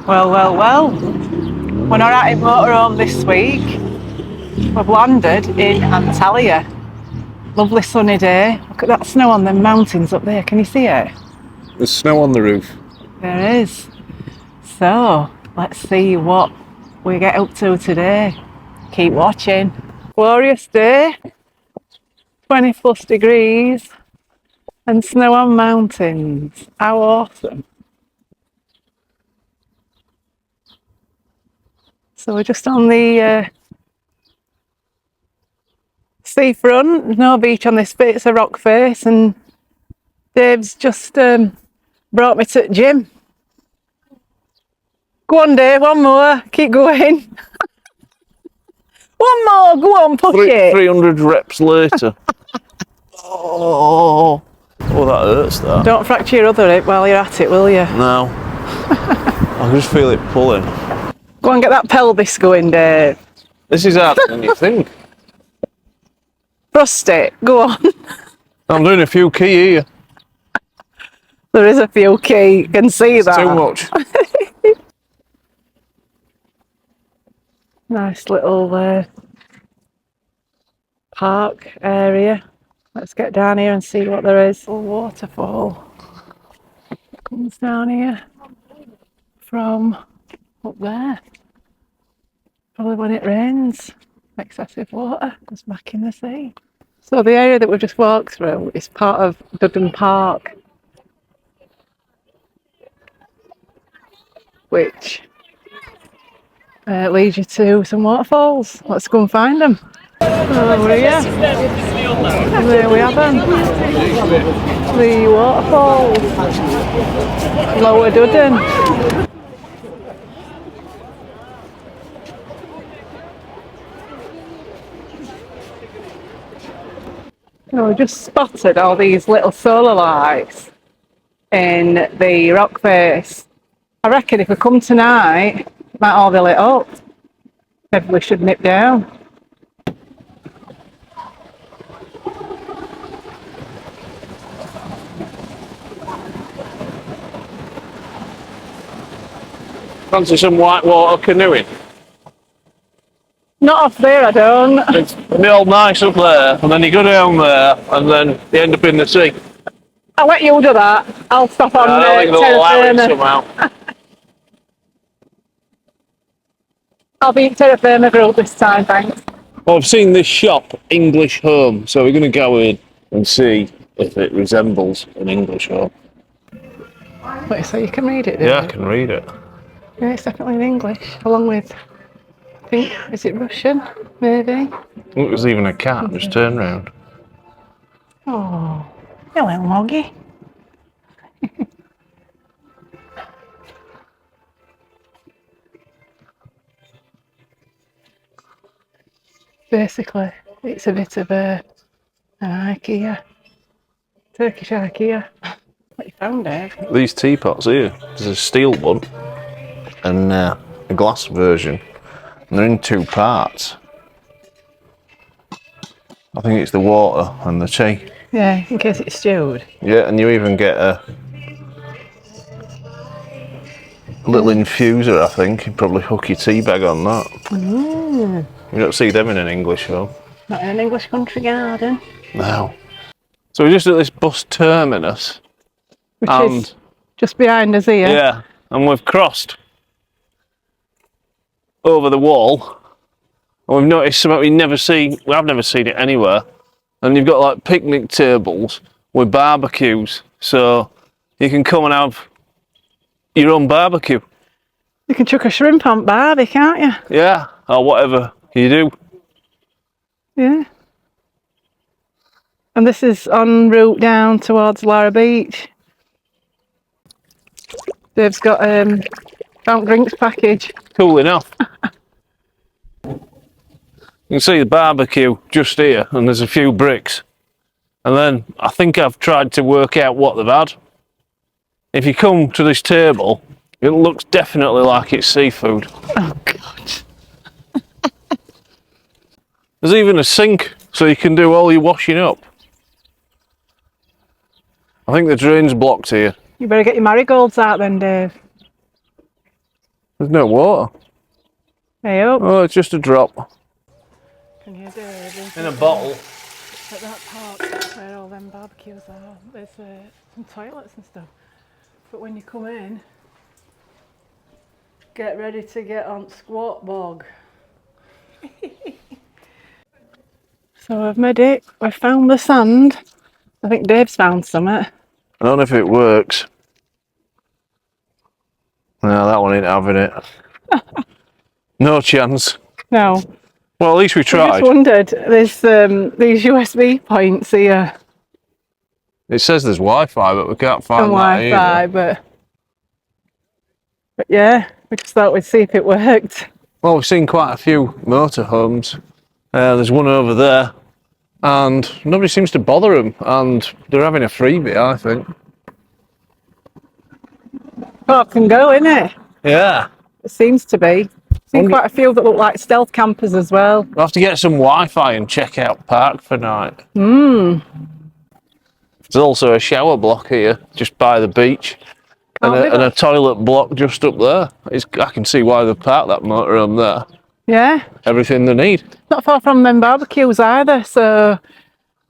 Well, well, well. We're not out in motorhome this week. We've landed in Antalya. Lovely sunny day. Look at that snow on the mountains up there. Can you see it? There's snow on the roof. There is. So, let's see what we get up to today. Keep watching. Glorious day. 20 plus degrees. And snow on mountains. How awesome. So we're just on the seafront. There's no beach on this bit, it's a rock face, and Dave's just brought me to the gym. Go on, Dave, one more. Keep going. One more, go on, push it. 300 reps later. Oh, that hurts, that. Don't fracture your other hip while you're at it, will you? No. I can just feel it pulling. Go on, get that pelvis going, Dave. This is harder than you think. Thrust it, go on. I'm doing a few key here. There is a few key, you can see that. Too much. Nice little park area. Let's get down here and see what there is. A waterfall comes down here from up there. Probably when it rains, excessive water goes back in the sea. So the area that we've just walked through is part of Duden Park, which leads you to some waterfalls. Let's go and find them. Over here. And there we have them. The waterfalls. Lower Duden. We just spotted all these little solar lights in the rock face. I reckon if we come tonight, it might all be lit up. Maybe we should nip down. Fancy some whitewater canoeing? Not off there, I don't. It's real nice up there, and then you go down there, and then you end up in the sea. I'll let you do that. I'll stop on I think they'll allow it terra firma. somehow. I'll be in terra firma group this time, thanks. Well, I've seen this shop, English Home, so we're going to go in and see if it resembles an English home. Wait, so you can read it, Yeah, I can read it. Yeah, it's definitely in English, along with, I think, is it Russian, maybe? Look, there's even a cat, just turn round. Oh, hello, Moggy. Basically, it's a bit of an IKEA, Turkish IKEA. What you found, Dave? These teapots here, there's a steel one and a glass version, and they're in two parts. I think it's the water and the tea. Yeah, in case it's stewed. Yeah, and you even get a little infuser, I think. You probably hook your tea bag on that. Mm. You don't see them in an English home. Not in an English country garden. No. So we're just at this bus terminus. Which is just behind us here. Yeah, and we've crossed over the wall, and we've noticed something I've never seen it anywhere. And you've got like picnic tables with barbecues, so you can come and have your own barbecue. You can chuck a shrimp on barbie, can't you? Yeah, or whatever you do. Yeah. And this is en route down towards Lara Beach. Dave's got found drinks package. Cool enough. You can see the barbecue just here, and there's a few bricks. And then I think I've tried to work out what they've had. If you come to this table, it looks definitely like it's seafood. Oh, God. There's even a sink, so you can do all your washing up. I think the drain's blocked here. You better get your marigolds out then, Dave. There's no water. Hey up. Oh, it's just a drop. Can you do it? In a bottle. At that park, that's where all them barbecues are. There's some toilets and stuff. But when you come in, get ready to get on squat bog. So I've made it. I found the sand. I think Dave's found some. I don't know if it works. No, that one ain't having it. No chance. No. Well, at least we I tried. just wondered, there's these USB points here. It says there's Wi-Fi, but we can't find And that Wi-Fi, either. but yeah, we just thought we'd see if it worked. Well, we've seen quite a few motorhomes. There's one over there, and nobody seems to bother them, and they're having a freebie, I think. Park and go, innit? Yeah. It seems to be. Seen quite a few that look like stealth campers as well. We'll have to get some Wi-Fi and check out Park for night. Hmm. There's also a shower block here, just by the beach, and a toilet block just up there. I can see why they've parked that motorhome there. Yeah. Everything they need. Not far from them barbecues either, so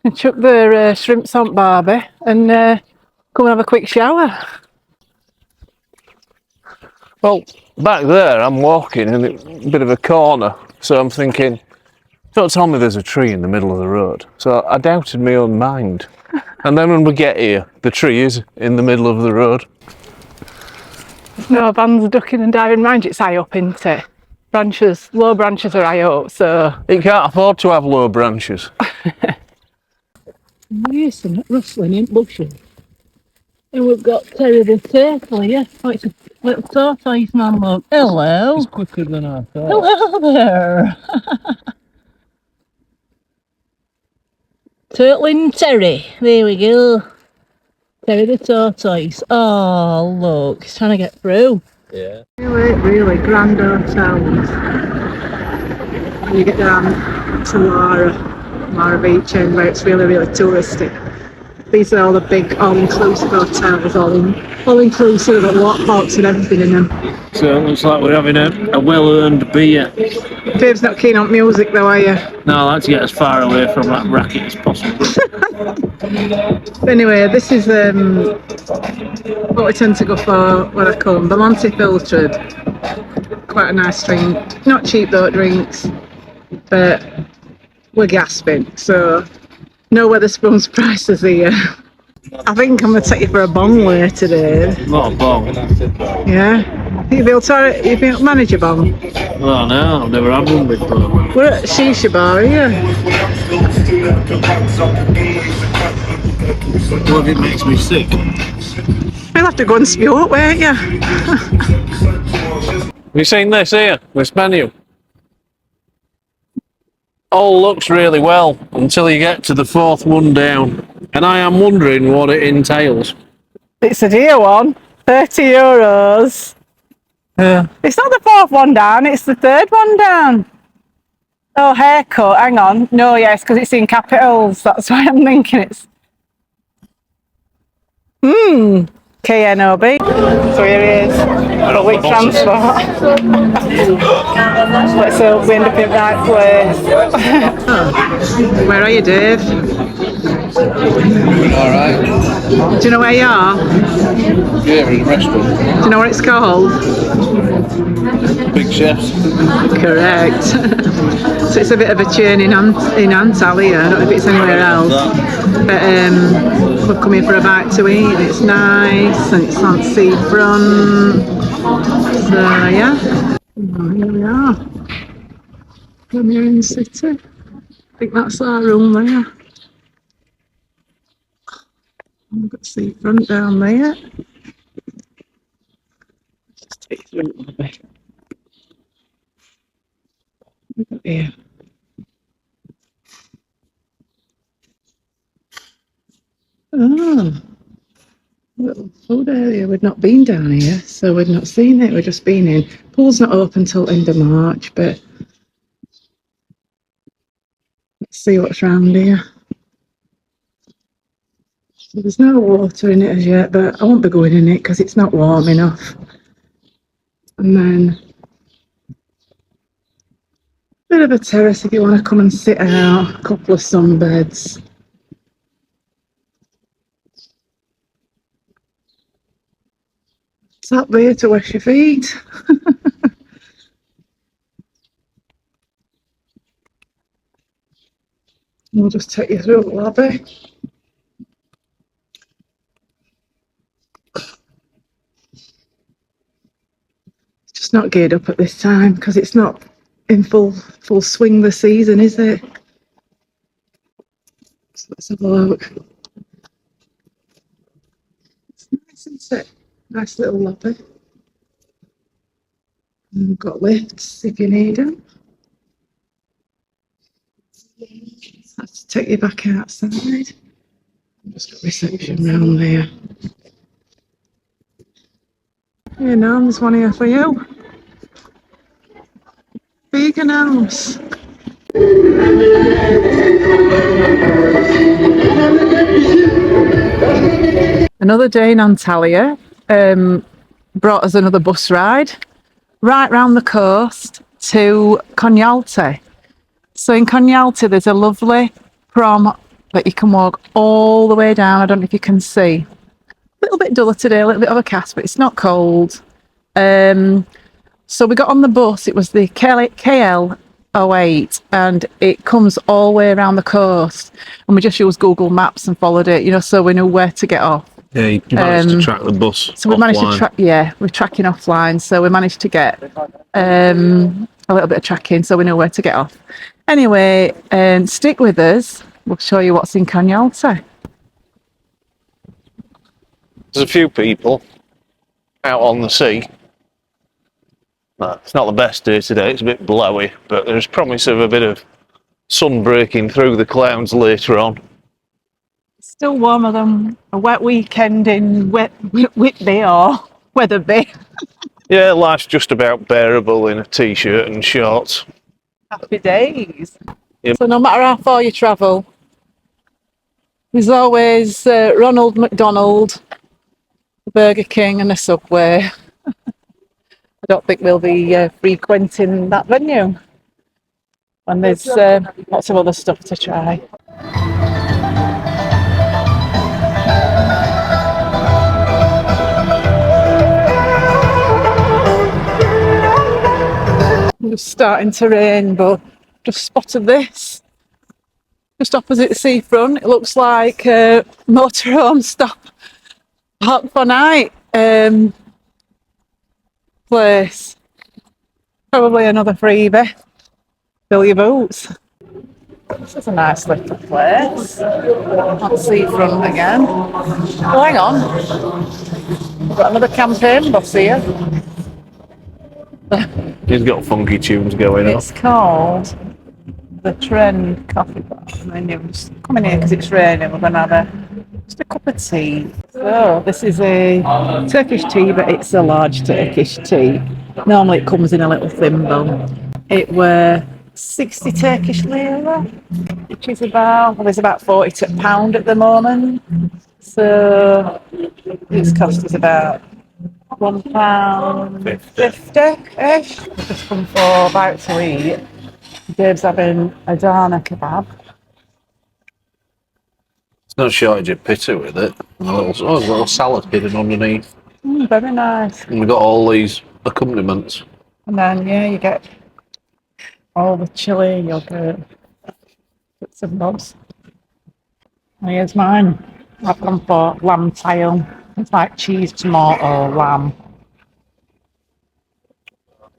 you can chuck their shrimps on barbie and come and have a quick shower. Well, back there I'm walking in a bit of a corner, so I'm thinking, don't tell me there's a tree in the middle of the road. So I doubted my own mind. And then when we get here, the tree is in the middle of the road. No, van's ducking and diving. Mind you, it's high up, isn't it? Branches, low branches are high up, so... It can't afford to have low branches. There's some rustling in bushes. And we've got terrible turtle here. Oh, it's a little tortoise man, look. Hello. It's quicker than I thought. Hello there. Turtling Terry. There we go. Terry the tortoise. Oh, look. He's trying to get through. Yeah. Really grand hotels. You get down to Lara Beach end where it's really touristy. These are all the big all-inclusive hotels, all-inclusive at Waterfalls and everything in them. So it looks like we're having a well-earned beer. Dave's not keen on music though, are you? No, I like to get as far away from that racket as possible. Anyway, this is what we tend to go for when I come. The Monty filtered. Quite a nice drink. Not cheap though, drinks, but we're gasping, so no Wetherspoon's prices here. I think I'm going to take you for a bong later, Dave. Not a bong. Yeah? You'll be able to manage a bong? Oh no, I've never had one before. We're at Shisha Bar here. What if it makes me sick? You'll have to go and spew up, won't you? Have you seen this here? This menu? All looks really well until you get to the fourth one down. And I am wondering what it entails. It's a dear one. €30. Yeah. It's not the fourth one down, it's the third one down. Oh, haircut, hang on. No, yes, because it's in capitals. That's why I'm thinking it's... KNOB. So here he is. Public transport. Let's hope we end up in the right place. Where are you, Dave? Alright. Do you know where you are? Yeah, we're in a restaurant. Do you know what it's called? Big Chefs. Correct. So it's a bit of a chain in Antalya. I don't know if it's anywhere else. But we've come here for a bite to eat. It's nice and it's on seafront. So yeah. Oh, here we are. From here in the city. I think that's our room there. We've got seafront down there. Just take you through it a little bit. Look at here. Oh, little food area. We'd not been down here, so we'd not seen it. We've just been in. Pool's not open till end of March, but let's see what's round here. So there's no water in it as yet, but I won't be going in it because it's not warm enough. And then a bit of a terrace if you want to come and sit out, a couple of sunbeds. Tap there to wash your feet. We'll just take you through the lobby. It's just not geared up at this time because it's not in full swing the season, is it? So let's have a look. It's nice, isn't it? Nice little lobby. And we've got lifts if you need them. Have to take you back outside. Just got reception round there. Here now, there's one here for you. Vegan house. Another day in Antalya brought us another bus ride right round the coast to Konyaaltı. So in Konyaaltı there's a lovely prom that you can walk all the way down. I don't know if you can see. A little bit duller today, a little bit overcast, but it's not cold. So we got on the bus, it was the KL08, and it comes all the way around the coast. And we just used Google Maps and followed it, you know, so we knew where to get off. Yeah, you managed to track the bus. So we managed to track, we're tracking offline. So we managed to get a little bit of tracking, so we know where to get off. Anyway, stick with us. We'll show you what's in Konyaaltı. There's a few people out on the sea. Well, it's not the best day today, it's a bit blowy, but there's promise of a bit of sun breaking through the clouds later on. Still warmer than a wet weekend in Whitby or Wetherby. Yeah, life's just about bearable in a t-shirt and shorts. Happy days. Yep. So no matter how far you travel, there's always Ronald McDonald, Burger King and a Subway. I don't think we'll be frequenting that venue. And there's lots of other stuff to try. It's starting to rain, but just spotted this. Just opposite the seafront. It looks like a motorhome stop. Park for night place. Probably another freebie. Fill your boots. This is a nice little place. On seafront again. Oh, hang on. We've got another campaign bus here. He's got funky tunes going on. It's called the Trend Coffee Bar. And then just coming here because it's raining. We're going to have just a cup of tea. So this is a Turkish tea, but it's a large Turkish tea. Normally it comes in a little thin bun. It were 60 Turkish lira, which is about, well, there's about 40 to a pound at the moment. So it's cost us about £1.50-ish. We've just come for about to eat. Dave's having a Dana kebab. It's no shortage of pitta with it. And a little salad hidden underneath. Very nice. And we've got all these accompaniments. And then, yeah, you get all the chili, yogurt, bits and bobs. And here's mine. I've gone for lamb tile. It's like cheese, tomato, lamb.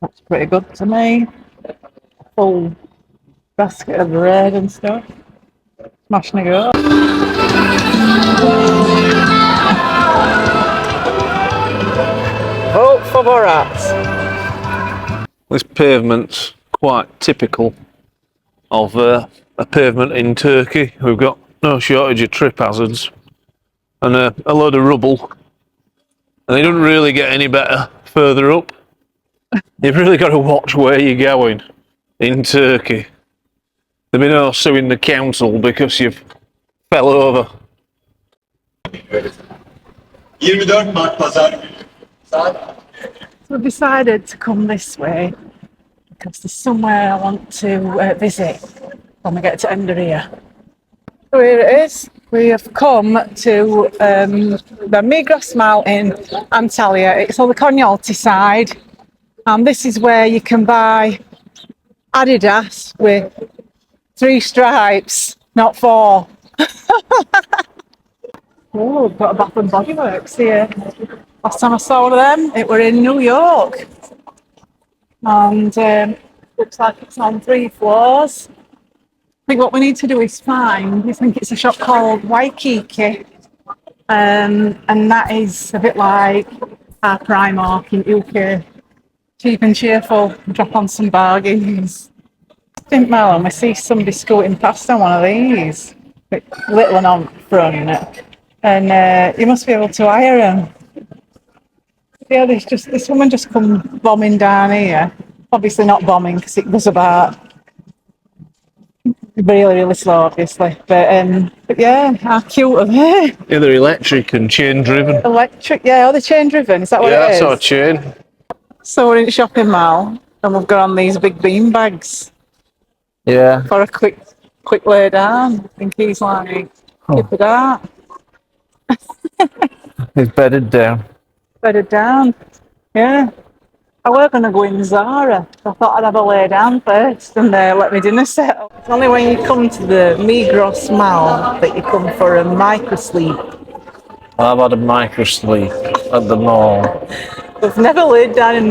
Looks pretty good to me. Full basket of bread and stuff. Smashing it up. Vote for Borat. This pavement's quite typical of a pavement in Turkey. We've got no shortage of trip hazards and a load of rubble. And they don't really get any better further up. You've really got to watch where you're going in Turkey. There'll be no suing the council because you've fell over. 24 Mart Pazar günü saat. So we've decided to come this way because there's somewhere I want to visit when we get to end of here. So here it is. We have come to the Migros Mall in Antalya. It's on the Kaleici side, and this is where you can buy Adidas with 3 stripes, not 4. Oh, we've got a Bath and Body Works here. Last time I saw them, it were in New York, and looks like it's on 3 floors. I think what we need to do is find, I think it's a shop called Waikiki, and that is a bit like our Primark in UK. Cheap and cheerful, drop on some bargains. Didn't matter, we see somebody scooting past on one of these, bit little and on front, and you must be able to hire them. Yeah, this woman just come bombing down here. Obviously not bombing because it was about really slow, obviously. But yeah, how cute are they? Yeah, they're electric and chain driven. Electric, yeah, are they chain driven? Is that what Yeah, it is? that's our chain. So we're in shopping mall and we've got on these big bean bags Yeah. for a quick lay down. I think he's like, keep it out. He's bedded down. Bedded down. Yeah. I were going to go in Zara. I thought I'd have a lay down first and let me dinner set up. It's only when you come to the Migros Mall that you come for a micro sleep. I've had a micro sleep at the mall. We've never laid down in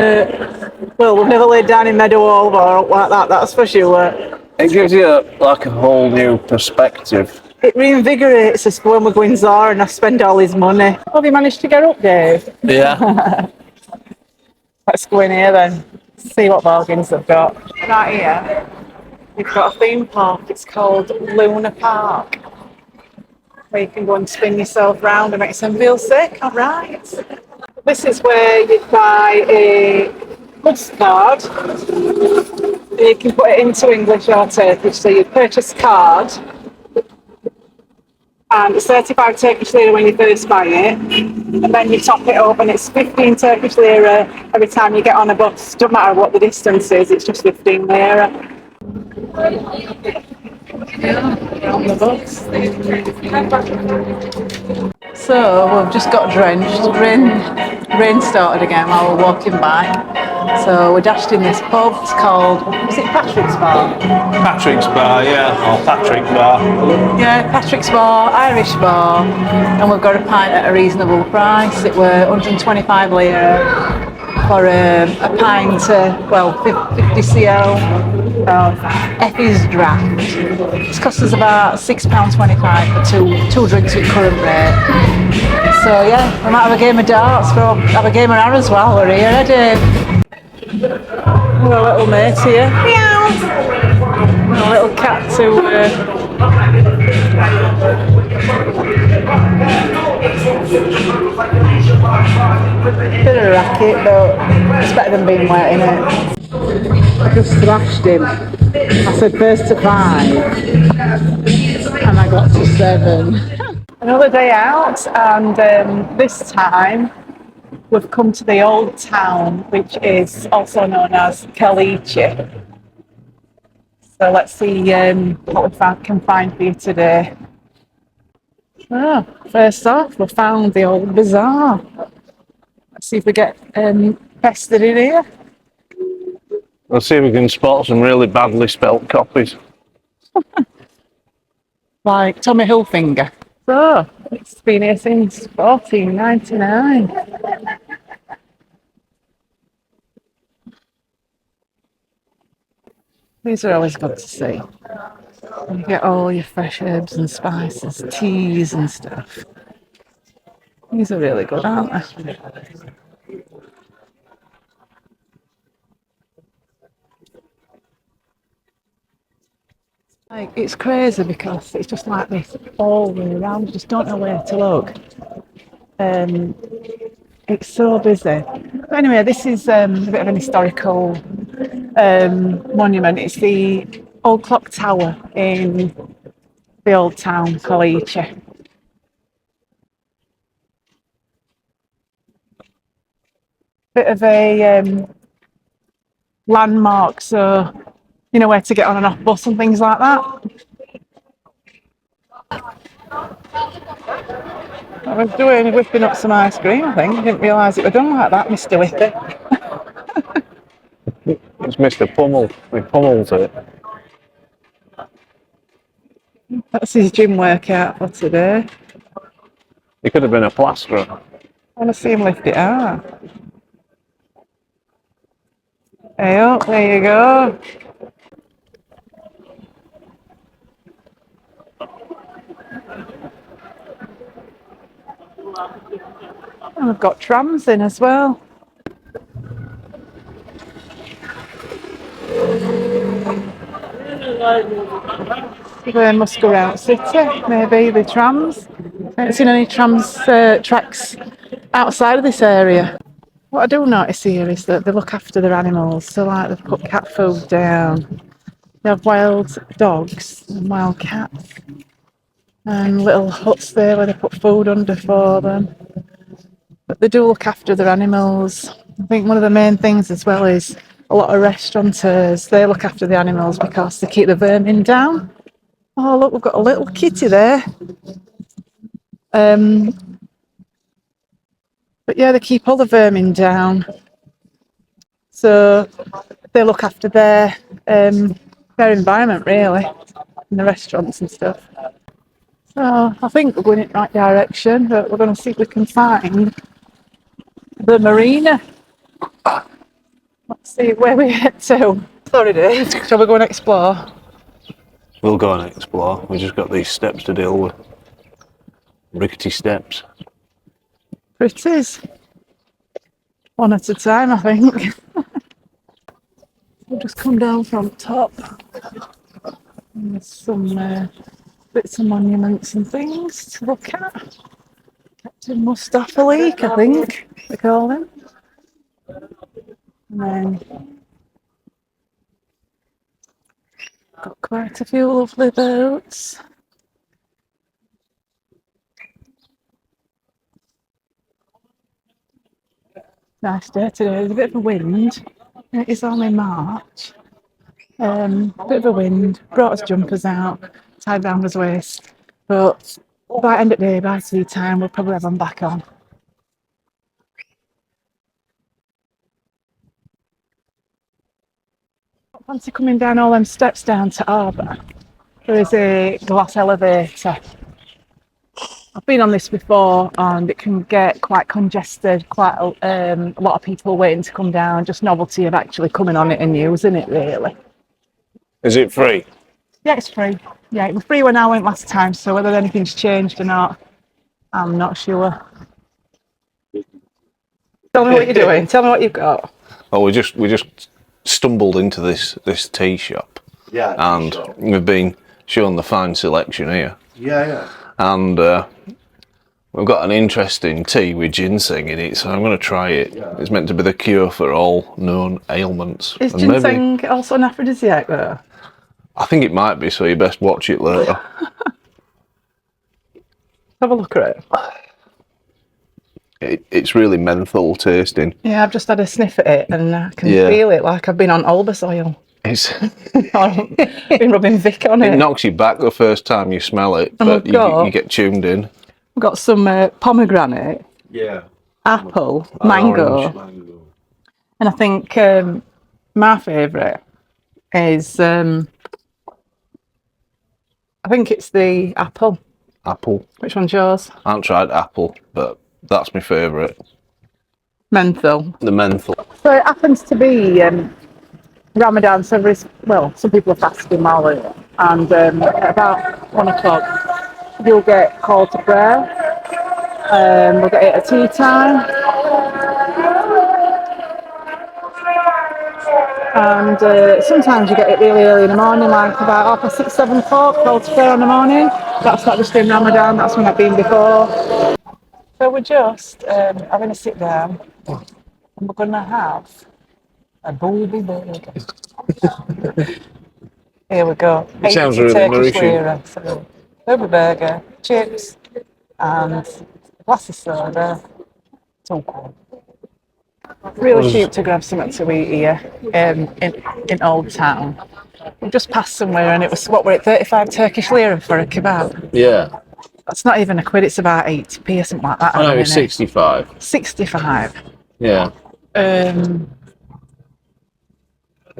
we've never laid down in Meadowhall or like that, that's for sure. It gives you like a whole new perspective. It reinvigorates us for when we're going Zara and I spend all his money. Have you managed to get up, Dave? Yeah. Let's go in here then, see what bargains they've got. Right here, we've got a theme park. It's called Luna Park, where you can go and spin yourself round and make yourself feel sick. All right. This is where you buy a goods card. You can put it into English or Turkish. So you purchase a card, and it's 35 Turkish lira when you first buy it, and then you top it up and it's 15 Turkish lira every time you get on a bus. Doesn't matter what the distance is, it's just 15 lira. On the bus. So we've just got drenched. Rain started again while we're walking by. So we dashed in this pub. It's called, is it Patrick's Bar? Patrick's Bar, yeah. Or Patrick Bar. Yeah, Patrick's Bar, Irish bar, and we've got a pint at a reasonable price. It were 125 lira for a pint, 50 cl of Effie's draft. It's cost us about £6.25 for two drinks at current rate. So yeah, we might have a game of darts, we'll have a game of arrows while we're here, eh Dave? We've got a little mate here. Meow! A little cat to bit of a racket, but it's better than being wet, innit? I just thrashed him. I said first to 5 and I got to 7. Another day out, and this time we've come to the old town, which is also known as Kaleici. So let's see what we can find for you today. Oh, first off, we found the old bazaar. Let's see if we get bested in here. Let's see if we can spot some really badly spelt copies. Like Tommy Hilfiger. So, it's been here since 1499. These are always good to see. You get all your fresh herbs and spices, teas and stuff. These are really good, aren't they? Like, it's crazy because it's just like this all the way around. You just don't know where to look. It's so busy. But anyway, this is a bit of an historical monument. It's the old clock tower in the old town, Kaleici. bit of a landmark, so you know where to get on and off bus and things like that. I was whipping up some ice cream, I think. I didn't realise it was done like that, Mr. Whippy. It's Mr. Pummel. We pummels it. That's his gym workout for today. He could have been a plasterer. I want to see him lift it out. Hey up, there you go. And we've got trams in as well. They must go out city, maybe the trams. I haven't seen any trams tracks outside of this area. What I do notice here is that they look after their animals. So like they've put cat food down. They have wild dogs and wild cats. And little huts there where they put food under for them. But they do look after their animals. I think one of the main things as well is a lot of restaurateurs, they look after the animals because they keep the vermin down. Oh look, we've got a little kitty there. But yeah, they keep all the vermin down. So they look after their environment really, in the restaurants and stuff. So I think we're going in the right direction, but we're going to see if we can find the marina. Let's see where we get to. Sorry Dave, shall we go and explore? We'll go and explore. We just got these steps to deal with. Rickety steps. Pretties. One at a time, I think. We'll just come down from top. And there's some bits of monuments and things to look at. Captain Mustafa Leak, I think they call him. And then got quite a few lovely boats. Nice day today. There's a bit of a wind. It is only March. Bit of a wind. Brought us jumpers out, tied round his waist. But by end of the day, by tea time, we'll probably have them back on. Fancy coming down all them steps down to Harbour. There is a glass elevator. I've been on this before and it can get quite congested, quite a lot of people waiting to come down, just novelty of actually coming on it and using it really. Is it free? Yeah, it's free. Yeah, it was free when I went last time, so whether anything's changed or not, I'm not sure. Tell me what you're doing, tell me what you've got. Oh, we just stumbled into this tea shop. Yeah. And we've been shown the fine selection here. Yeah. And we've got an interesting tea with ginseng in it, so I'm going to try it. Yeah. It's meant to be the cure for all known ailments. Is And ginseng maybe, also an aphrodisiac though? I think it might be, so you best watch it later. Have a look at it. It's really menthol tasting. Yeah, I've just had a sniff at it and I can feel it like I've been on Albus oil. I've been rubbing Vic on it. It knocks you back the first time you smell it, And but we've got- you get tuned in. We've got some pomegranate, Yeah. apple, mango, Orange. and I think my favourite is I think it's the apple. Apple. Which one's yours? I haven't tried apple, but that's my favourite. Menthol. The menthol. So it happens to be Ramadan, so some people are fasting while we're and at about 1 o'clock you'll get called to prayer. We'll get it at tea time. And sometimes you get it really early in the morning, like about 6, 7 o'clock, called to prayer in the morning. That's not just in Ramadan, that's when I've been before. So we're just having a sit down and we're going to have a booby burger. Here we go. It sounds really Turkish nourishing. lira. So, booby burger, chips, and a glass of soda. It's all cool. Really cheap to grab something to eat here in Old Town. We just passed somewhere and it was, what were it, 35 Turkish lira for a kebab? Yeah. That's not even a quid, it's about 80p or something like that. I know, it's 65. 65. Yeah. It's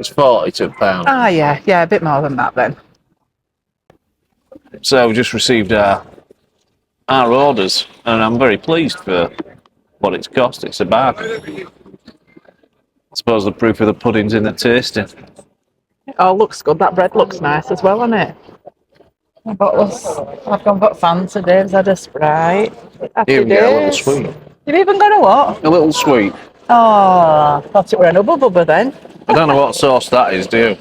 £42. Yeah, a bit more than that then. So we just received our orders, and I'm very pleased for what it's cost. It's a bargain. I suppose the proof of the pudding's in the tasting. Oh, looks good. That bread looks nice as well, doesn't it? I've gone got Fanta, Dave's had a Sprite. Happy You can get a little days. sweet. You've even got a what? A little sweet. Oh, thought it were an Ubba Bubba then. I don't know what sauce that is, do you?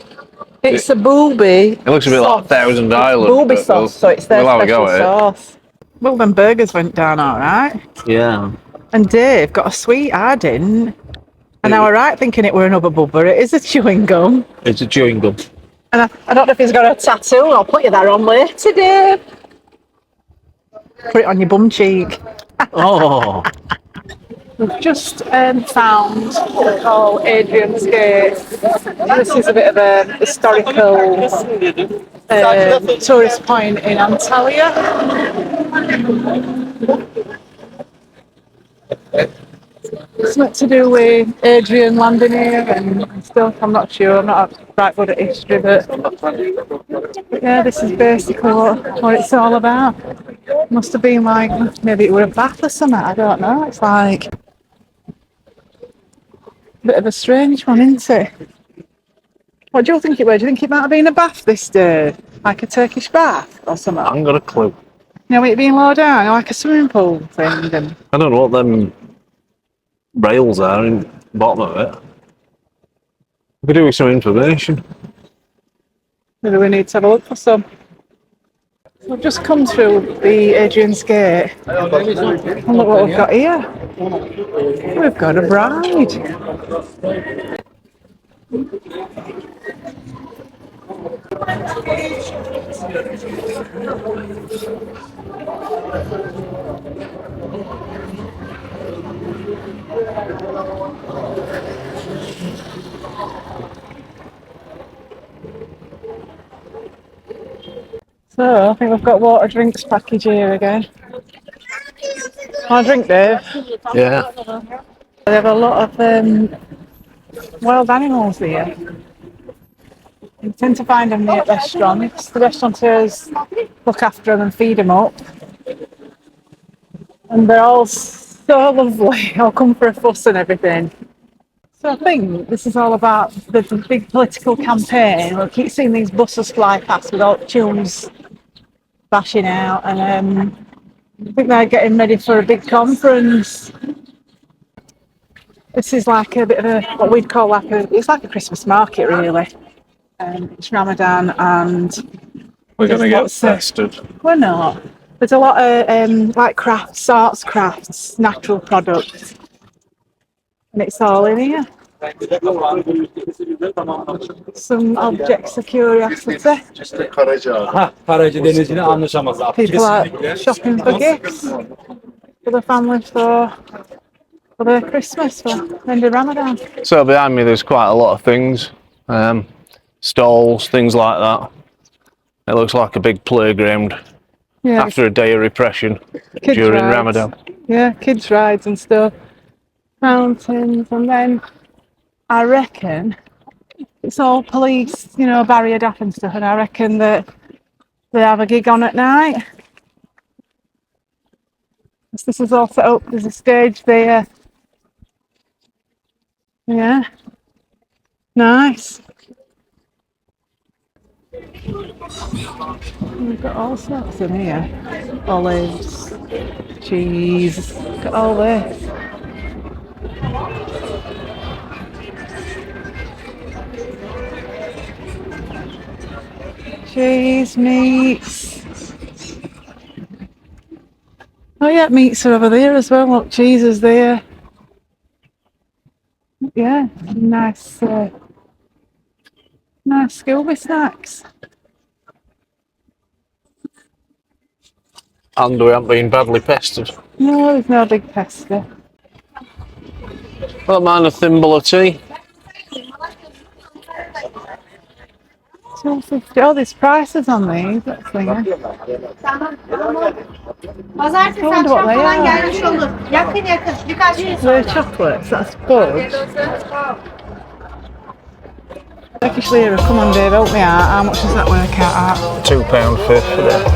It's a booby. It looks a bit like Thousand Island. Booby sauce, so it's their we'll have a special go at it. sauce. Well, them burgers went down all right. Yeah. And Dave got a sweet, I didn't. And I were right thinking it were an Ubba Bubba. It is a chewing gum. It's a chewing gum. And I don't know if he's got a tattoo. I'll put you that on later, Dave. Put it on your bum cheek. Oh. We've just found what we call Hadrian's Gate. This is a bit of a historical tourist point in Antalya. Something to do with Hadrian landing here and stuff. I'm not sure. I'm not right good at history, but yeah, this is basically what it's all about. Must have been like, maybe it were a bath or something. I don't know. It's like a bit of a strange one, isn't it? What do you think it was? Do you think it might have been a bath this day? Like a Turkish bath or something? I haven't got a clue. You know, it being low down, like a swimming pool thing. And I don't know what them rails are in the bottom of it. We could do with some information. maybe we need to have a look for some. We've just come through the Hadrian's Gate. And look what we've got here. We've got a bride. So, I think we've got water drinks package here again. Want a drink, Dave? Yeah. They have a lot of wild animals here. You tend to find them near restaurants. The restaurateurs look after them and feed them up. And they're all so lovely. All come for a fuss and everything. So I think this is all about the big political campaign. We'll keep seeing these buses fly past with all tunes bashing out, and I think they're getting ready for a big conference. This is like a bit of a, what we'd call it's like a Christmas market really. It's Ramadan and We're going to get fested. we're not. There's a lot of like crafts, arts crafts, natural products. And it's all in here. Some objects of curiosity. Karaca denizciyle anlaşamazlar. People are shopping for gifts for the family for their Christmas, for end of Ramadan. So behind me there's quite a lot of things. Stalls, things like that. It looks like a big playground after a day of repression during rides. Ramadan. Yeah, kids' rides and stuff. Mountains, and then I reckon it's all police, barriered off and stuff, and I reckon that they have a gig on at night. This is all set up, there's a stage there. Yeah. Nice. We've got all sorts in here. Olives, cheese, got all this. Cheese, meats. Oh yeah, meats are over there as well. Look, cheese is there. Yeah, nice Scooby snacks. And we haven't been badly pestered. No, there's no big pester. Don't mind a thimble of tea. $2.50. Oh, there's prices on these. That's thingy. Pazartesi I wonder what akşam they falan are. gelmiş olur. Yakın yakın. Birkaç gün sonra. They're chocolates. That's good. Turkish lira. Come on, Dave. Help me out. How much does that work out at? £2.50.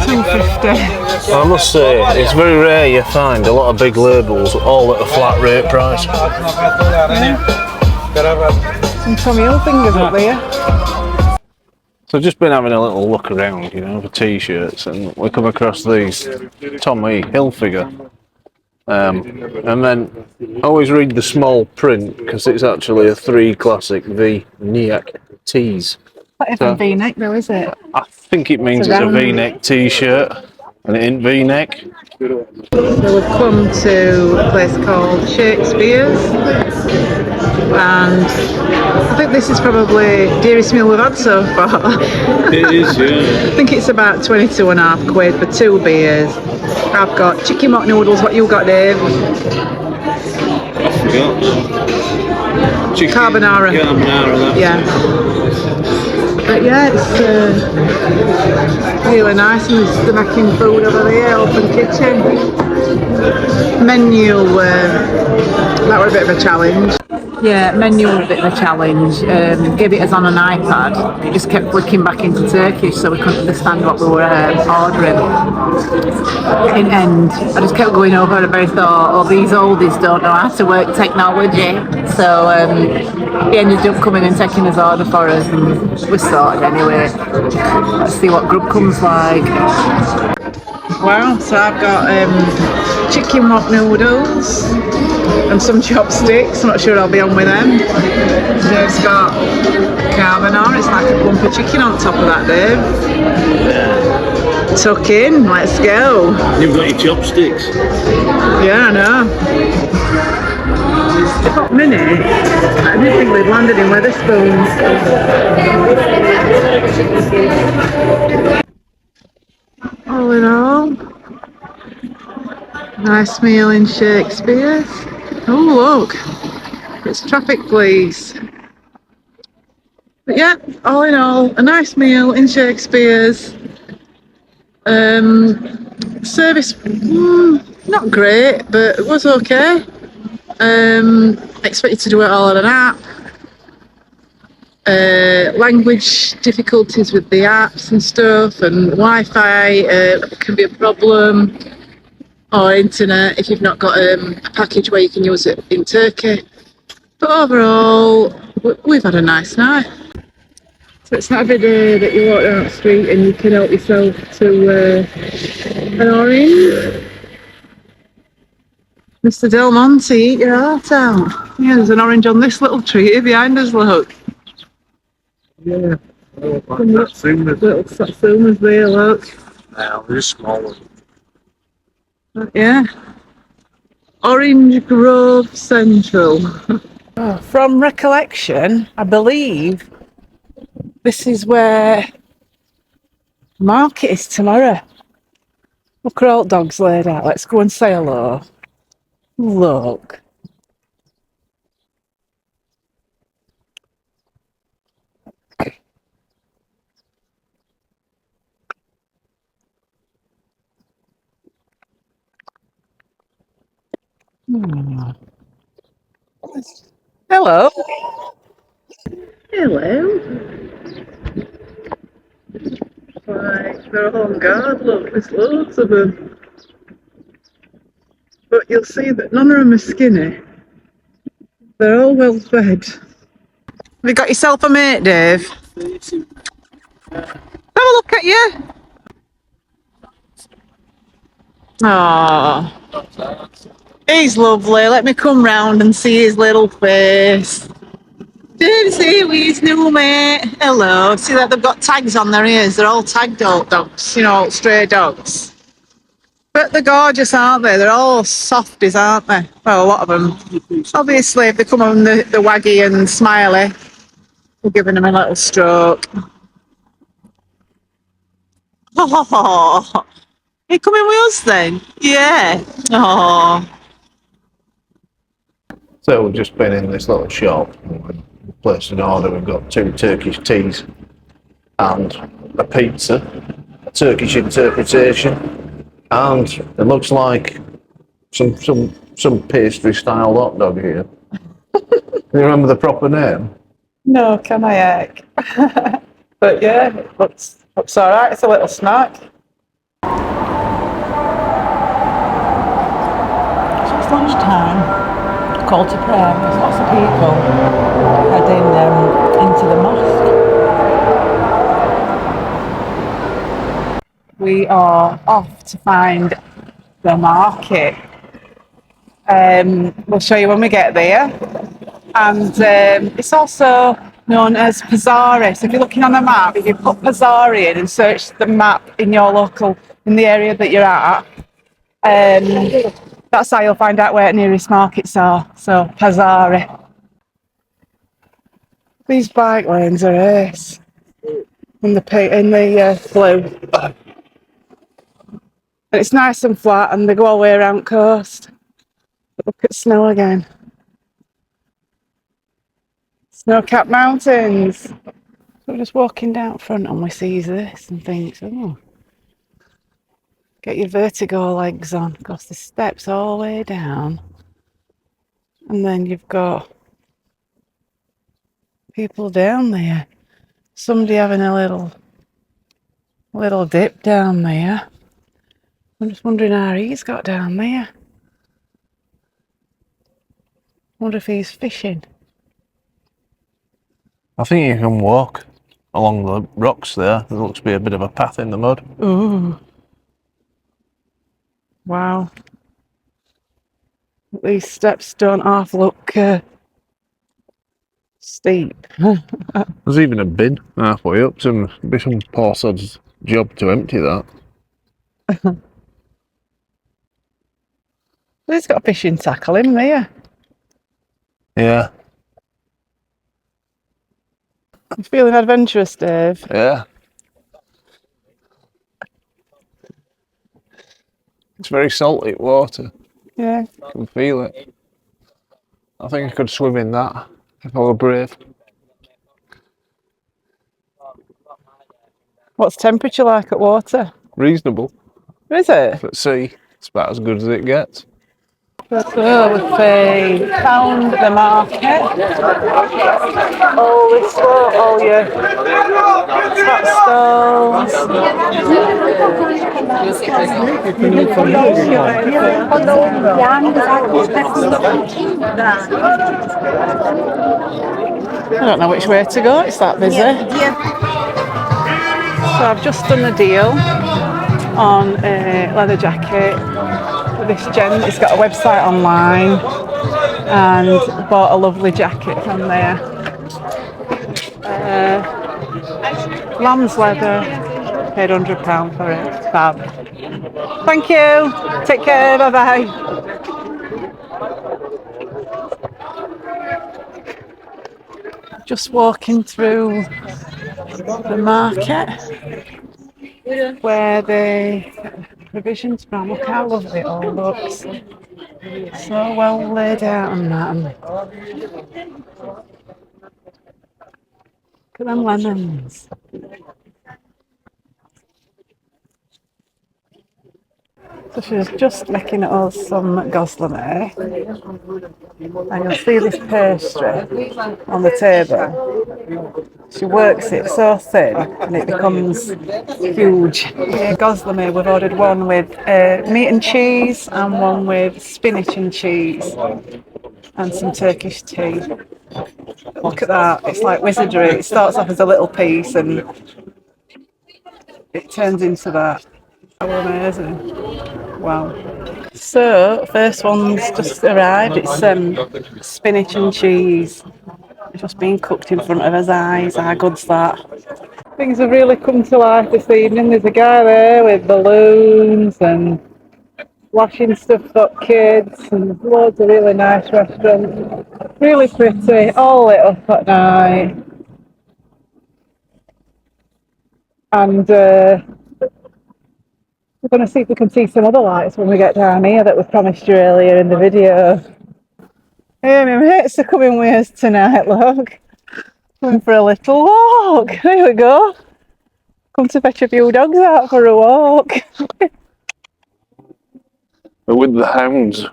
$2.50. I must say, it's very rare you find a lot of big labels all at a flat rate price. Some Tommy Hilfingers up there. So I've just been having a little look around, you know, for t-shirts, and we come across these Tommy Hilfiger. And then I always read the small print because it's actually a 3 classic V-neck tees. Not even V-neck though, is it? I think it means it's a V-neck t-shirt and it ain't V-neck. So we've come to a place called Shakespeare's, and I think this is probably the dearest meal we've had so far. It is, yeah. I think it's about 22.5 quid for 2 beers. I've got chicken mock noodles. What you got, Dave? I forgot. Chicken Carbonara. Carbonara, Yeah. But yeah, it's really nice, and they're making food over there, open kitchen. Menu, that was a bit of a challenge. Yeah, menu was a bit of a challenge. Gave it us on an iPad. It just kept flicking back into Turkish, so we couldn't understand what we were ordering. In end, I just kept going over and I thought, oh, these oldies don't know how to work technology. So he ended up coming and taking his order for us, and we sorted anyway. Let's see what grub comes like. Wow, so I've got chicken mock noodles and some chopsticks. I'm not sure I'll be on with them. Dave's got carbonara. It's like a lump of chicken on top of that, Dave. Tuck in, let's go. You've got your chopsticks. Yeah, I know. Hot minute. I didn't think we'd landed in Wetherspoons. All in all, nice meal in Shakespeare's. Oh look, it's traffic police. But yeah, all in all, a nice meal in Shakespeare's. Service, not great, but it was okay. Expected to do it all on an app. Language difficulties with the apps and stuff, and Wi-Fi can be a problem, or internet if you've not got a package where you can use it in Turkey. But overall, we've had a nice night. So it's not every day that you walk down the street and you can help yourself to an orange. Mr. Del Monte, eat your heart out. Yeah, there's an orange on this little tree behind us, look. Yeah. Little satsumas there, look. Now, this small one. Yeah. Orange Grove Central. From recollection, I believe this is where the market is tomorrow. Look at all the dogs laid out. Let's go and say hello. Look. Hello. Hello. Right, they're all on guard, look, there's loads of them. But you'll see that none of them are skinny. They're all well fed. Have you got yourself a mate, Dave? Have a look at you. Oh, he's lovely. Let me come round and see his little face. Did see with his new mate. Hello. See that they've got tags on their ears. They're all tagged old dogs, you know, stray dogs. But they're gorgeous, aren't they? They're all softies, aren't they? Well, a lot of them. Obviously, if they come on the waggy and smiley, we're giving them a little stroke. Oh, you coming with us then? Yeah. Oh. So we've just been in this little shop, placed an order. We've got 2 Turkish teas and a pizza, a Turkish interpretation, and it looks like some pastry style hot dog here. Can you remember the proper name? No, can I egg? But yeah, it looks alright. It's a little snack. So it's lunchtime, call to prayer. There's lots of people heading into the mosque. We are off to find the market. We'll show you when we get there. And it's also known as Pazari. So if you're looking on a map, if you put Pazari in and search the map in your local, in the area that you're at, that's how you'll find out where nearest markets are. So Pazari. These bike lanes are ace. In the blue. And it's nice and flat and they go all the way around coast. But look at snow again. Snow-capped mountains. So we're just walking down front and we see this and thinks, oh, get your vertigo legs on because the steps all the way down. And then you've got people down there. Somebody having a little dip down there. I'm just wondering how he's got down there. Wonder if he's fishing. I think you can walk along the rocks there. There looks to be a bit of a path in the mud. Ooh. Wow. These steps don't half look steep. There's even a bin halfway up. Be some poor sod's job to empty that. He's got a fishing tackle in there. Yeah. You feeling adventurous, Dave? Yeah. It's very salty water. Yeah. I can feel it. I think I could swim in that if I were brave. What's temperature like at water? Reasonable. Is it? At sea, it's about as good as it gets. So we've found the market. All this stuff, all your fat stalls. I don't know which way to go, it's that busy. So I've just done a deal on a leather jacket with this gent. It's got a website online and bought a lovely jacket from there. Lamb's leather, paid £100 for it. Fab. Thank you. Take care. Bye bye. Just walking through the market where the provisions from. Look how lovely it all looks. So well laid out on that. Look at them lemons. So she's just making us some goslamé. And you'll see this pastry on the table. She works it so thin and it becomes huge. Yeah, goslamé, we've ordered one with meat and cheese and one with spinach and cheese and some Turkish tea. Look at that, it's like wizardry. It starts off as a little piece and it turns into that. How amazing. Wow. So, first one's just arrived. It's spinach and cheese. It's just been cooked in front of his eyes. How good's that? Things have really come to life this evening. There's a guy there with balloons and flashing stuff for kids and loads of really nice restaurants. Really pretty, all lit up at night. And we're going to see if we can see some other lights when we get down here that we promised you earlier in the video. Hey, my mates are coming with us tonight, look. Going for a little walk. There we go. Come to fetch a few dogs out for a walk. With the hounds.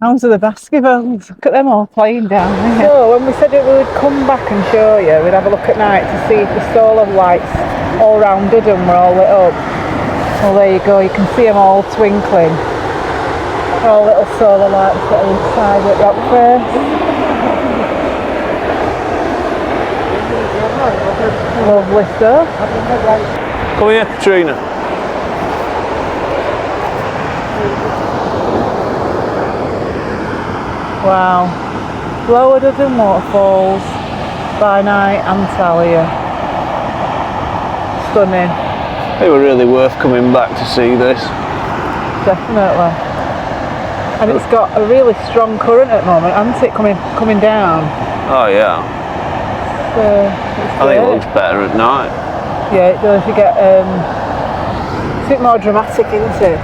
Hounds of the basketballs. Look at them all playing down there. So when we said that we would come back and show you, we'd have a look at night to see if the solar lights all round Duden were all lit up. Well, there you go. You can see them all twinkling. All little solar lights that are inside at Rockfirst. Lovely stuff. Come here, Katrina. Wow. Lower Duden Waterfalls by night, Antalya. Stunning. They were really worth coming back to see this. Definitely. And it's got a really strong current at the moment, hasn't it, coming down? Oh yeah. I think it looks better at night. Yeah, it does. You get it's a bit more dramatic, isn't it?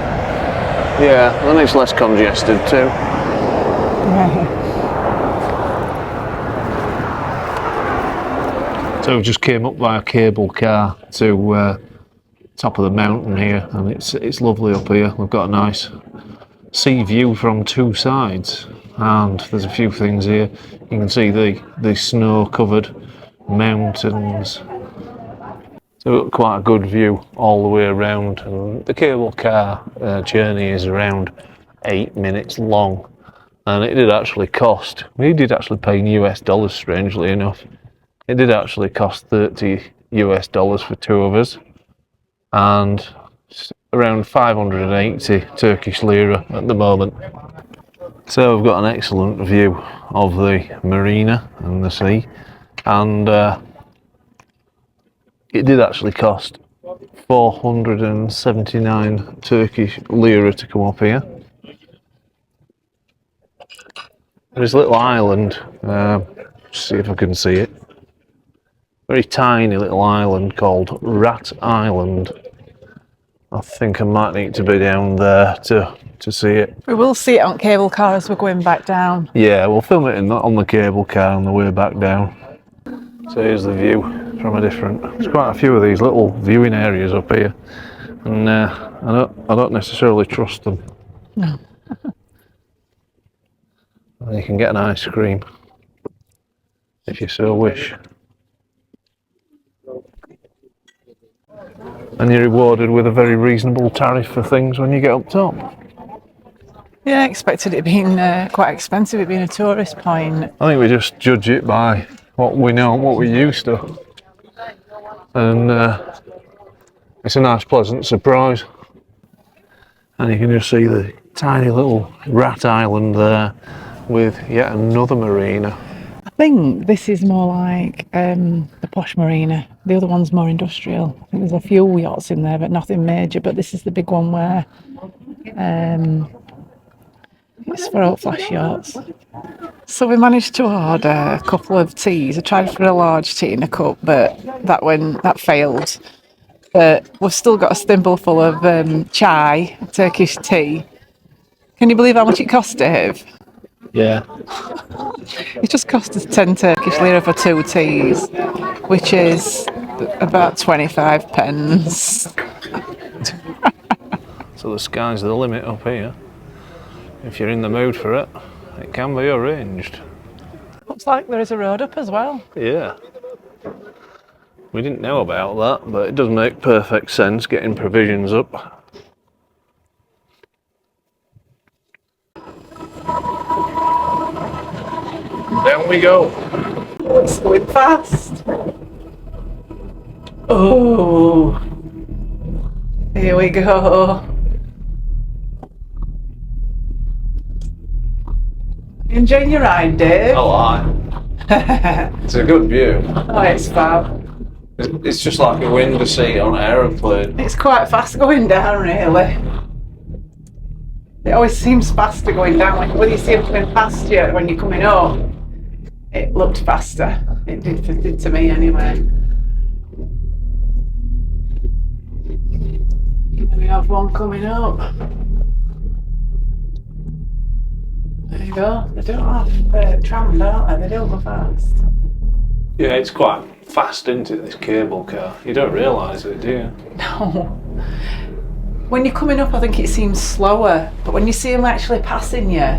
Yeah, and it's less congested too. So we just came up by a cable car to top of the mountain here, and it's lovely up here. We've got a nice sea view from two sides, and there's a few things here. You can see the snow-covered mountains. So we've got quite a good view all the way around, and the cable car journey is around 8 minutes long, and it did actually cost, we did actually pay in US dollars, strangely enough. It did actually cost $30 US for two of us, and around 580 Turkish lira at the moment. So we've got an excellent view of the marina and the sea, and it did actually cost 479 Turkish lira to come up here. There's a little island, see if I can see it. Very tiny little island called Rat Island. I think I might need to be down there to see it. We will see it on cable car as we're going back down. Yeah, we'll film it on the cable car on the way back down. So here's the view from a different. There's quite a few of these little viewing areas up here, and I don't necessarily trust them. No. And you can get an ice cream if you so wish. And you're rewarded with a very reasonable tariff for things when you get up top. Yeah, I expected it being quite expensive, it being a tourist point. I think we just judge it by what we know and what we're used to. And it's a nice, pleasant surprise. And you can just see the tiny little Rat Island there with yet another marina. I think this is more like the posh marina. The other one's more industrial. I think there's a few yachts in there, but nothing major. But this is the big one where it's for out flash yachts. So we managed to order a couple of teas. I tried for a large tea in a cup, but that failed. But we've still got a thimble full of chai, Turkish tea. Can you believe how much it cost, Dave? Yeah. It just cost us 10 Turkish lira for 2 teas, which is about 25 pence. So the sky's the limit up here. If you're in the mood for it, it can be arranged. Looks like there is a road up as well. Yeah. We didn't know about that, but it does make perfect sense getting provisions up. Down we go. It's going fast. Oh, here we go. You enjoying your ride, Dave? I like. It's a good view. Oh, it's fab. It's just like a window seat on an aeroplane. It's quite fast going down, really. It always seems faster going down. When you see them coming past you when you're coming up, it looked faster. It did to me anyway. And we have one coming up. There to go. They don't have tram, don't they? They don't go fast. Yeah, it's quite fast, isn't it, this cable car? You don't realise it, do you? No. When you're coming up, I think it seems slower, but when you see them actually passing you,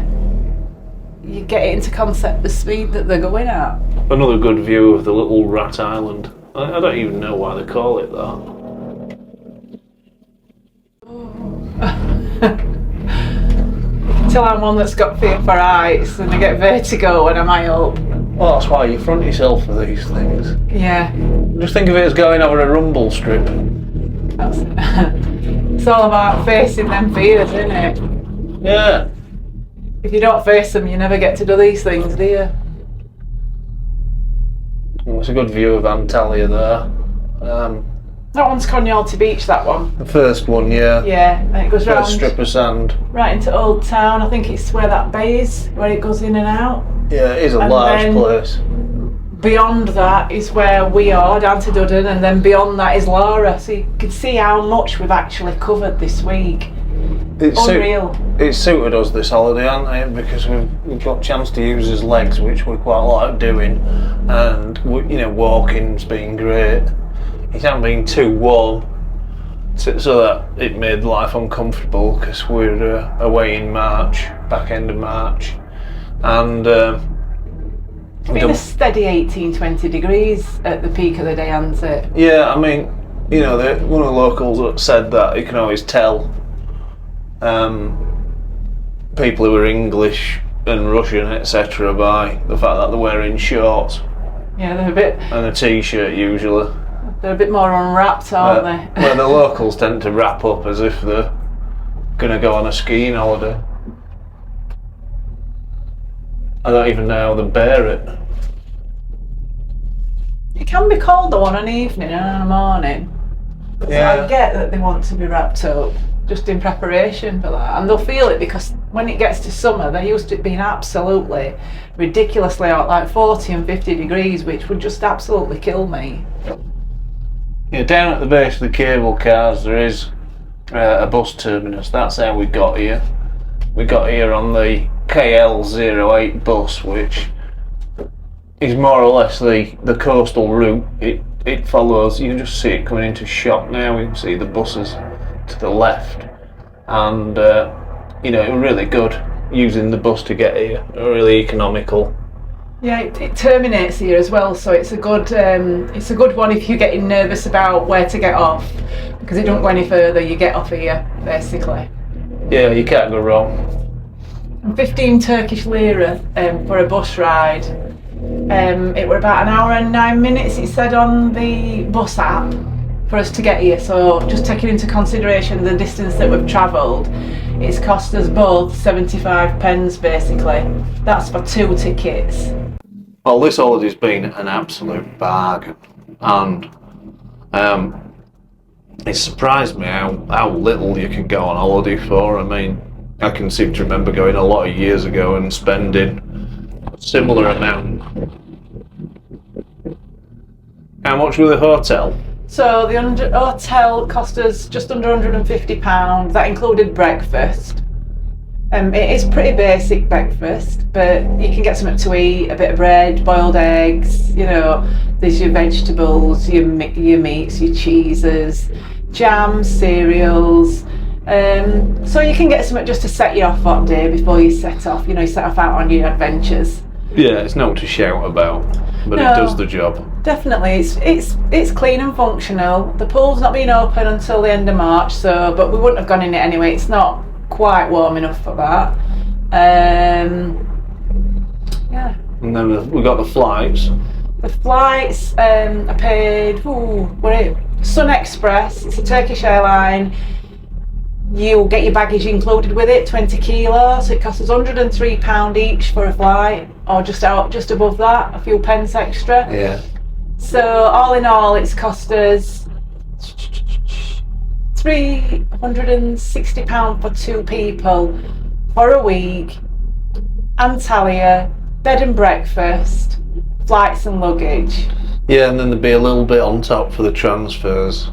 you get it into concept the speed that they're going at. Another good view of the little rat island. I don't even know why they call it that. Till I'm one that's got fear for heights and I get vertigo when I'm high up. Well, that's why you front yourself for these things. Yeah. Just think of it as going over a rumble strip. That's it's all about facing them fears, isn't it? Yeah. If you don't face them, you never get to do these things, do you? Well, it's a good view of Antalya there. That one's Caleici Beach, that one. The first one, yeah. Yeah, and it goes round First strip of sand. right into Old Town. I think it's where that bay is, where it goes in and out. Yeah, it is a And large then- place. Beyond that is where we are, down to Duden, and then beyond that is Lara. So you can see how much we've actually covered this week. Unreal. It suited us this holiday, hasn't it? Because we've got a chance to use his legs, which we quite like doing, and walking's been great. It hasn't been too warm, so that it made life uncomfortable because we're away in March, back end of March, and It's been a steady 18-20 degrees at the peak of the day, hasn't it? yeah, I mean, one of the locals said that you can always tell people who are English and Russian, etc., by the fact that they're wearing shorts Yeah, and a t-shirt usually. they're a bit more unwrapped, aren't they? Where the locals tend to wrap up as if they're going to go on a skiing holiday. I don't even know how they bear it. It can be cold though on an evening and on a morning. So I get that they want to be wrapped up just in preparation for that, and they'll feel it because when it gets to summer, they're used to it being absolutely ridiculously hot, like 40 and 50 degrees, which would just absolutely kill me. Yeah, down at the base of the cable cars there is a bus terminus. That's how we got here. We got here on the KL08 bus, which is more or less the coastal route. It follows, you can just see it coming into shot now. You can see the buses to the left, and really good using the bus to get here. Really economical. Yeah, it terminates here as well, so it's a good one if you're getting nervous about where to get off, because it don't go any further. You get off here basically. Yeah, you can't go wrong. And 15 Turkish lira for a bus ride. It were about an hour and 9 minutes, it said on the bus app, for us to get here. So just taking into consideration the distance that we've travelled, it's cost us both 75 pence basically. That's for 2 tickets. Well, this holiday's been an absolute bargain, and it surprised me how little you can go on holiday for. I mean, I can seem to remember going a lot of years ago and spending a similar amount. How much was the hotel? So the hotel cost us just under £150. That included breakfast. It is pretty basic breakfast, but you can get something to eat, a bit of bread, boiled eggs, there's your vegetables, your meats, your cheeses, jams, cereals. So you can get something just to set you off that day before you set off, you set off out on your adventures. Yeah, it's not to shout about, but No. it does the job. Definitely, it's clean and functional. The pool's not been open until the end of March, but we wouldn't have gone in it anyway. It's not quite warm enough for that. Yeah. And then we got the flights. The flights, I paid, Sun Express. It's a Turkish airline. You'll get your baggage included with it, 20 kilos. So it costs us £103 each for a flight, or just above that, a few pence extra. Yeah. So all in all, it's cost us £360 for 2 people for a week. Antalya, bed and breakfast, flights and luggage. Yeah, and then there'd be a little bit on top for the transfers.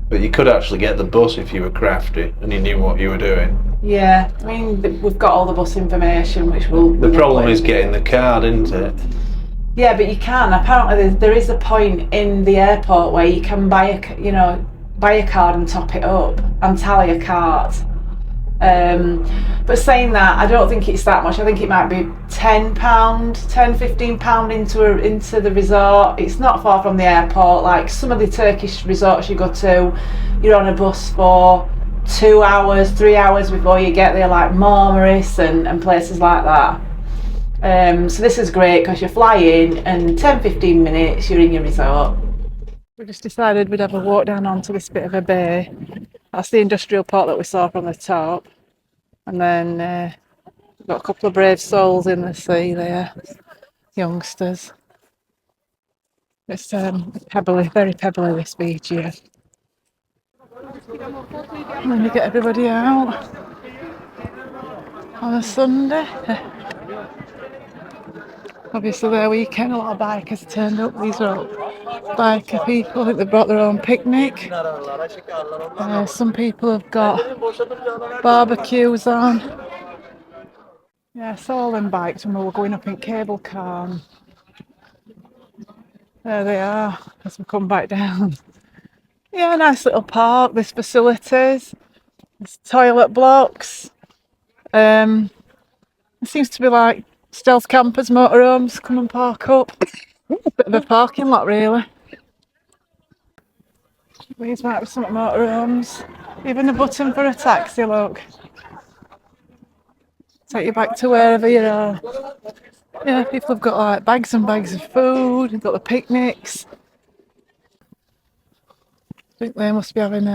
But you could actually get the bus if you were crafty and you knew what you were doing. Yeah, I mean, we've got all the bus information, which will... The problem is getting the card, isn't it? Yeah, but you can. Apparently, there is a point in the airport where you can buy a card and top it up. Antalya card. But saying that, I don't think it's that much. I think it might be £10, £15 into the resort. It's not far from the airport. Like some of the Turkish resorts you go to, you're on a bus for 2 hours, 3 hours before you get there, like Marmaris and places like that. So this is great because you fly in and 10-15 minutes you're in your resort. We just decided we'd have a walk down onto this bit of a bay. That's the industrial port that we saw from the top. And then we've got a couple of brave souls in the sea there, youngsters. It's pebbly, very pebbly, this beach here. And then you get everybody out on a Sunday. Obviously their weekend, a lot of bikers turned up. These are all biker people. I think they've brought their own picnic. Some people have got barbecues on. Yeah, I saw them bikes when we were going up in cable car. There they are as we come back down. Yeah, nice little park. There's facilities. There's toilet blocks. It seems to be like stealth campers, motorhomes come and park up. Bit of a parking lot, really. These might be some motorhomes. Even a button for a taxi, look. Take you back to wherever you are. Yeah, people have got like bags and bags of food. They've got the picnics. I think they must be having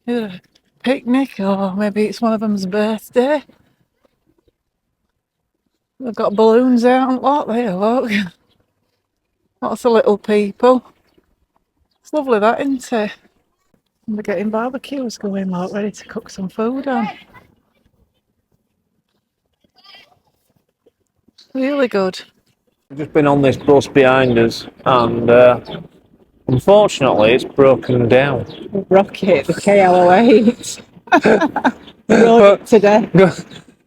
either a picnic or maybe it's one of them's birthday. They've got balloons out and what there, look. Lots of little people. It's lovely that, isn't it? And they're getting barbecues going, look, ready to cook some food on. Really good. We've just been on this bus behind us and unfortunately it's broken down. Rocket, the KL08. Rode it today.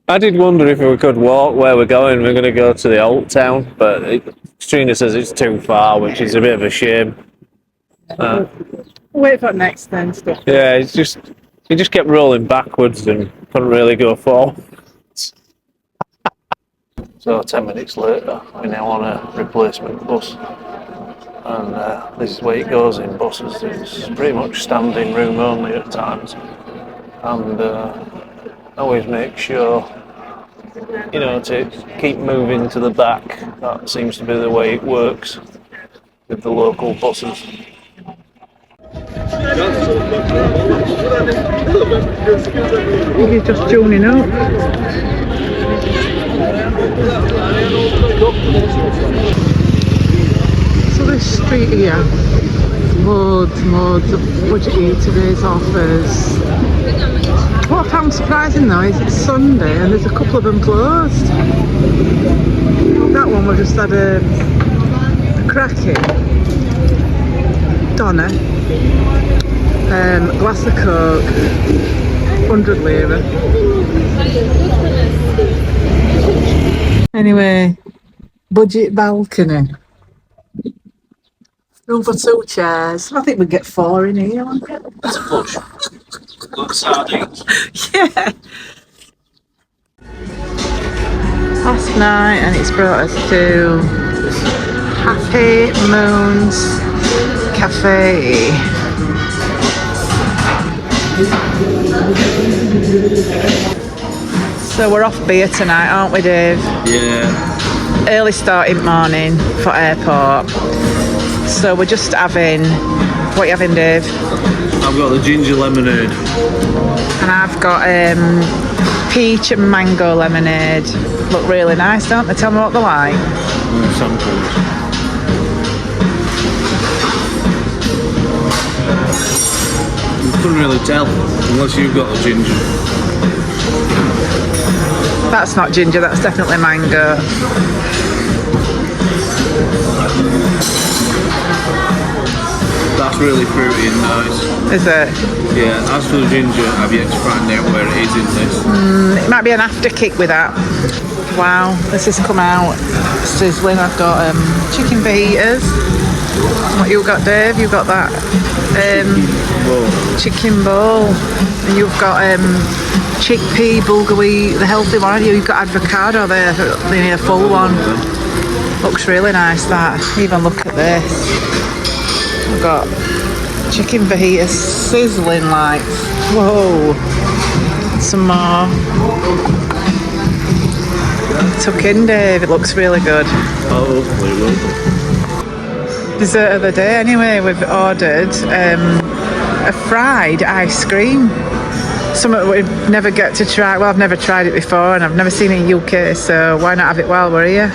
I did wonder if we could walk where we're going. We're going to go to the old town, but Trina says it's too far, which is a bit of a shame. Wait for next then stuff. Yeah, he just kept rolling backwards and couldn't really go forward. So 10 minutes later, we're now on a replacement bus, and this is where it goes in buses. It's pretty much standing room only at times, and always make sure, you know, to keep moving to the back. That seems to be the way it works with the local buses. You're just tuning up. So this street here, loads and loads of budget eateries, offers. What I found surprising though is it's Sunday and there's a couple of them closed. That one we just had a cracking doner, glass of Coke, 100 lira. Anyway, budget balcony. Room for 2 chairs. I think we'd get 4 in here. That's a push. Got sardines. Yeah. Last night, and it's brought us to Happy Moons Cafe. So we're off beer tonight, aren't we, Dave? Yeah. Early starting morning for airport. So we're just having, what are you having, Dave? I've got the ginger lemonade. And I've got peach and mango lemonade. Look really nice, don't they? Tell me what they're like. Samples. You couldn't really tell unless you've got the ginger. That's not ginger, that's definitely mango. That's really fruity and nice. Is it? Yeah, as for the ginger, I've yet to find out where it is in this. It might be an after kick with that. Wow, this has come out sizzling. I've got chicken fajitas. What you got, Dave? You've got that chicken bowl. And you've got chickpea bulgur wheat, the healthy one, haven't you? You've got avocado there, the full one. Looks really nice, that. Even look at this. We've got chicken fajitas sizzling like, whoa. Some more. Tuck in, Dave. It looks really good. Oh, hopefully it will. Dessert of the day anyway, we've ordered a fried ice cream. Something we never get to try. Well, I've never tried it before and I've never seen it in UK, so why not have it while we're here?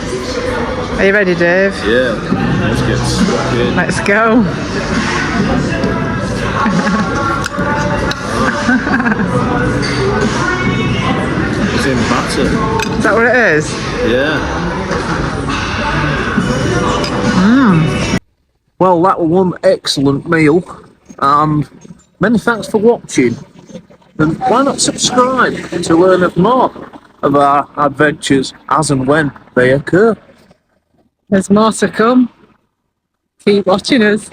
Are you ready, Dave? Yeah, let's get stuck in. Let's go. It's in batter. Is that what it is? Yeah. Well, that was one excellent meal, and many thanks for watching. And why not subscribe to learn of more of our adventures as and when they occur? There's more to come. Keep watching us.